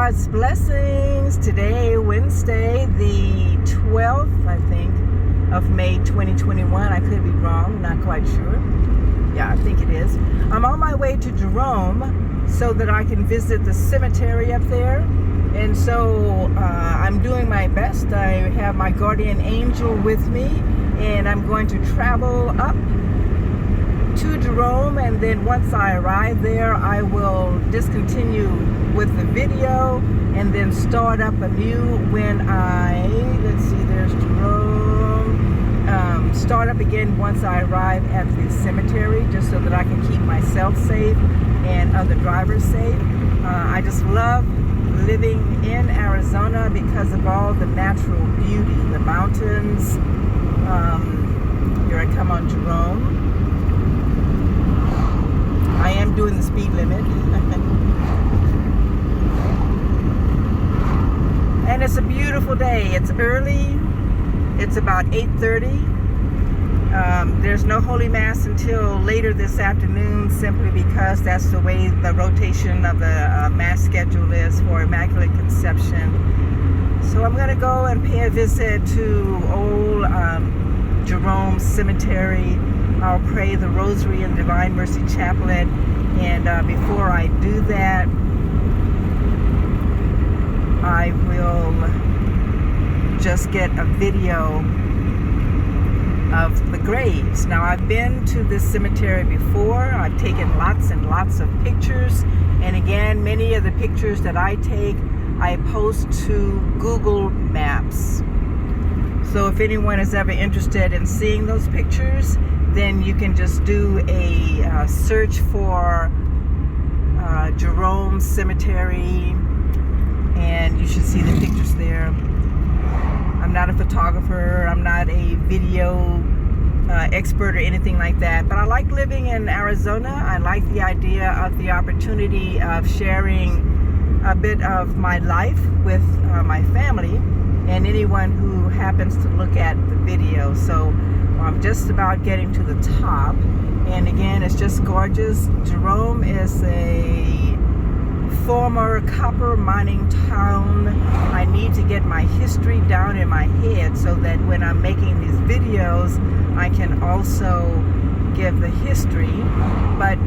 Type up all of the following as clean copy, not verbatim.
God's blessings. Today, Wednesday, the 12th, I think, of May 2021. I could be wrong, not quite sure. Yeah, I think it is. I'm on my way to Jerome so that I can visit the cemetery up there. And so I'm doing my best. I have my guardian angel with me, and I'm going to travel up to Jerome, and then once I arrive there, I will discontinue with the video and then start up anew when let's see, there's Jerome, start up again once I arrive at the cemetery, just so that I can keep myself safe and other drivers safe. I just love living in Arizona because of all the natural beauty, the mountains. Here I come on Jerome. I am doing the speed limit. And it's a beautiful day. It's early. It's about 8:30. There's no Holy Mass until later this afternoon, simply because that's the way the rotation of the Mass schedule is for Immaculate Conception. So I'm going to go and pay a visit to old Jerome Cemetery. I'll pray the Rosary and Divine Mercy Chaplet, and before I do that, I will just get a video of the graves. Now, I've been to this cemetery before. I've taken lots and lots of pictures, and again, many of the pictures that I take, I post to Google Maps. So if anyone is ever interested in seeing those pictures, then you can just do a search for Jerome Cemetery, and you should see the pictures there. I'm not a photographer, I'm not a video expert or anything like that, but I like living in Arizona. I like the idea of the opportunity of sharing a bit of my life with my family and anyone who happens to look at the video. So I'm just about getting to the top, and again, it's just gorgeous. Jerome is a former copper mining town. I need to get my history down in my head so that when I'm making these videos, I can also give the history. But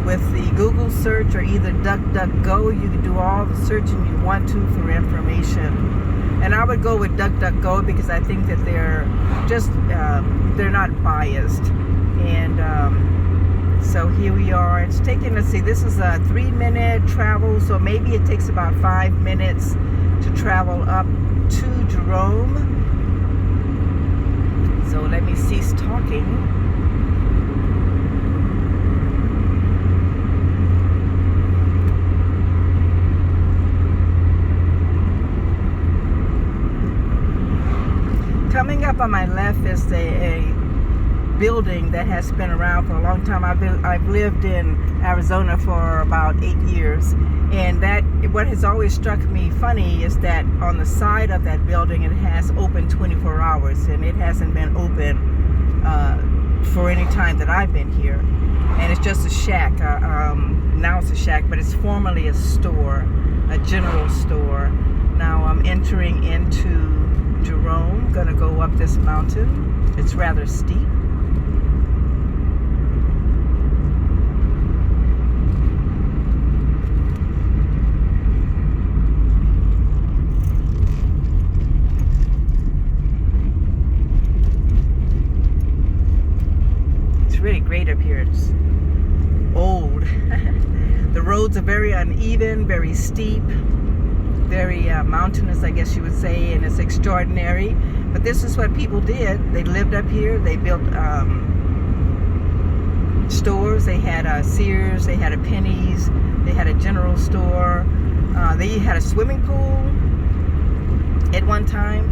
with the Google search or either DuckDuckGo, you can do all the searching you want to for information. And I would go with DuckDuckGo because I think that they're just, they're not biased. And so here we are. It's taking, let's see, this is a 3-minute travel, so maybe it takes about 5 minutes to travel up to Jerome. So let me cease talking. Coming up on my left is a building that has been around for a long time. I've lived in Arizona for about 8 years, and that what has always struck me funny is that on the side of that building it has open 24 hours, and it hasn't been open for any time that I've been here. And it's just a shack. Now it's a shack, but it's formerly a store, a general store. Now I'm entering into Jerome. Gonna go up this mountain. It's rather steep. It's really great up here. It's old. The roads are very uneven, very steep, very mountainous, I guess you would say, and it's extraordinary. But this is what people did. They lived up here. They built stores. They had a Sears, they had a Penny's, they had a general store. They had a swimming pool at one time,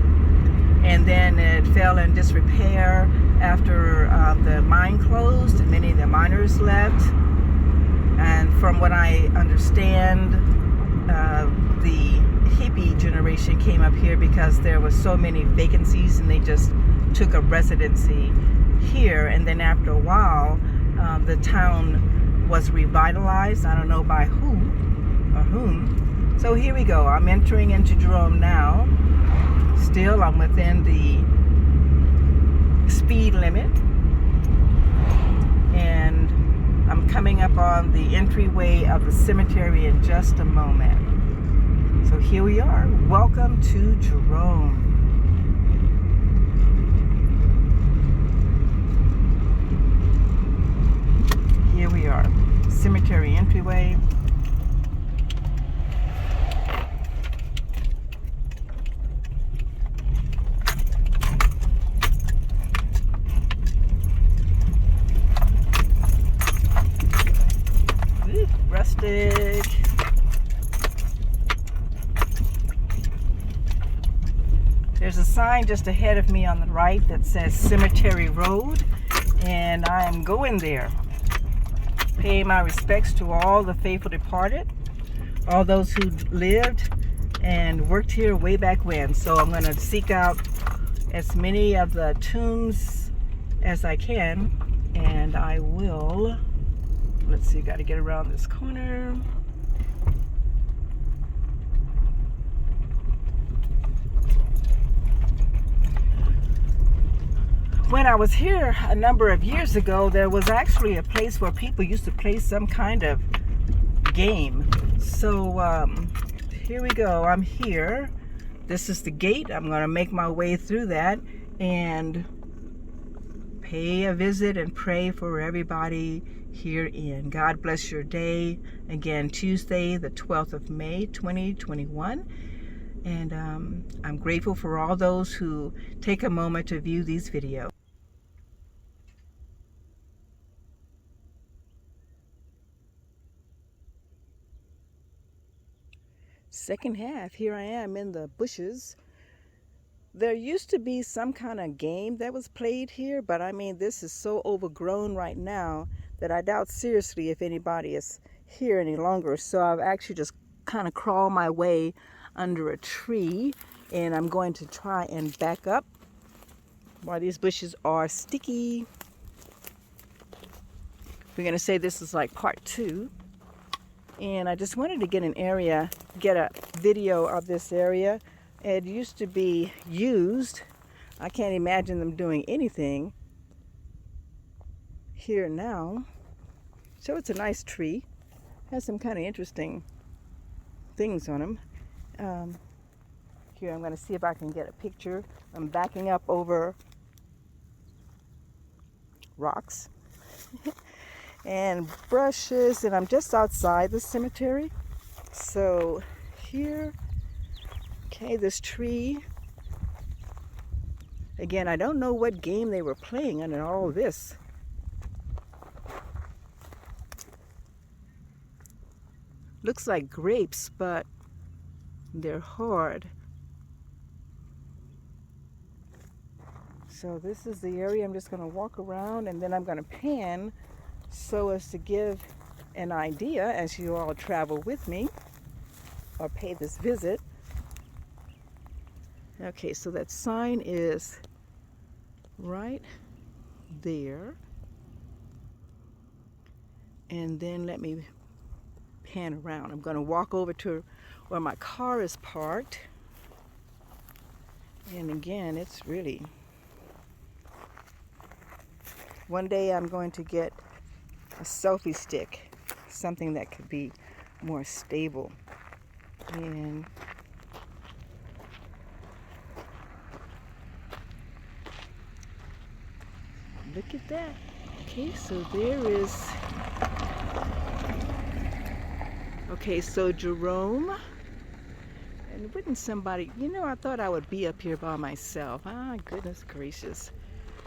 and then it fell in disrepair after the mine closed and many of the miners left. And from what I understand, the hippie generation came up here because there was so many vacancies, and they just took a residency here. And then after a while, the town was revitalized. I don't know by who or whom. So here we go. I'm entering into Jerome now. Still, I'm within the speed limit. And I'm coming up on the entryway of the cemetery in just a moment. So here we are. Welcome to Jerome. Here we are. Cemetery entryway. Rustic. There's a sign just ahead of me on the right that says Cemetery Road, and I am going there. Paying my respects to all the faithful departed, all those who lived and worked here way back when. So I'm going to seek out as many of the tombs as I can, and I will. Let's see, got to get around this corner. When I was here a number of years ago, there was actually a place where people used to play some kind of game. So here we go. I'm here. This is the gate. I'm going to make my way through that and pay a visit and pray for everybody herein. God bless your day. Again, Tuesday, the 12th of May, 2021. And I'm grateful for all those who take a moment to view these videos. Second half, here I am in the bushes. There used to be some kind of game that was played here, but I mean, this is so overgrown right now that I doubt seriously if anybody is here any longer. So I've actually just kind of crawled my way under a tree, and I'm going to try and back up while these bushes are sticky. We're going to say this is like part 2. And I just wanted to get a video of this area. It used to be used. I can't imagine them doing anything here now. So it's a nice tree. Has some kind of interesting things on them. Here, I'm going to see if I can get a picture. I'm backing up over rocks and brushes, and I'm just outside the cemetery. So here, okay, this tree. Again, I don't know what game they were playing under all this. Looks like grapes, but they're hard. So this is the area. I'm just going to walk around, and then I'm going to pan so as to give an idea as you all travel with me or pay this visit. Okay, so that sign is right there. And then let me pan around. I'm going to walk over to where my car is parked. And again, it's really... One day I'm going to get a selfie stick, something that could be more stable. And look at that. Okay, so there is... Okay, so Jerome. And wouldn't somebody... You know, I thought I would be up here by myself. Ah, goodness gracious.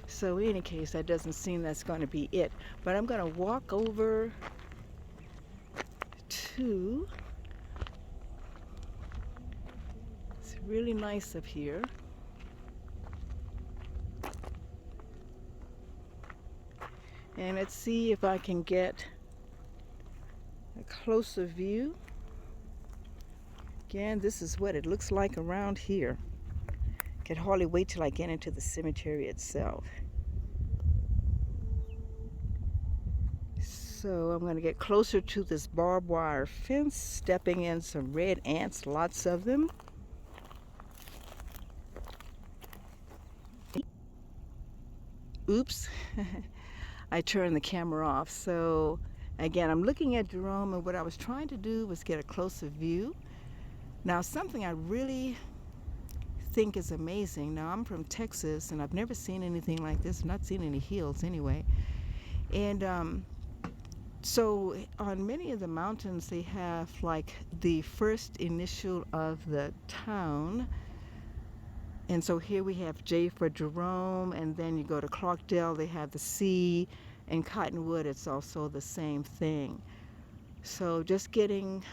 So in any case, that doesn't seem that's going to be it. But I'm going to walk over to... It's really nice up here. And let's see if I can get a closer view. Again, this is what it looks like around here. Can hardly wait till I get into the cemetery itself. So I'm going to get closer to this barbed wire fence, stepping in some red ants, lots of them. Oops, I turned the camera off. So again, I'm looking at Jerome, and what I was trying to do was get a closer view. Now, something I really think is amazing. Now, I'm from Texas, and I've never seen anything like this, not seen any hills anyway. And so on many of the mountains, they have like the first initial of the town. And so here we have J for Jerome, and then you go to Clarkdale, they have the C, and Cottonwood, it's also the same thing. So just getting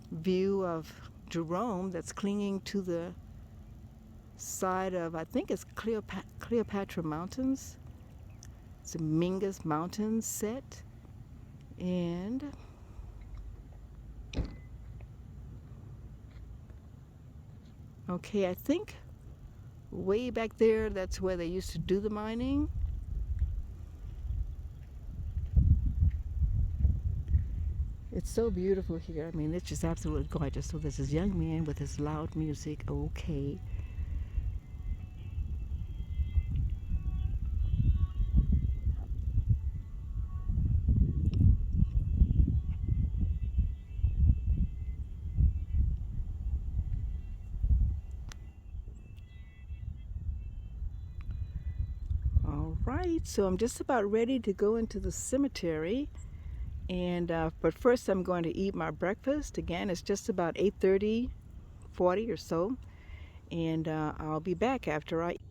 view of Jerome that's clinging to the side of, I think it's Cleopatra Mountains. It's a Mingus Mountains set. And okay, I think way back there, that's where they used to do the mining. It's so beautiful here. I mean, it's just absolutely gorgeous. So there's this young man with his loud music. Okay. All right. So I'm just about ready to go into the cemetery. And but first I'm going to eat my breakfast. Again, it's just about 8:30, 40 or so. And I'll be back after I eat.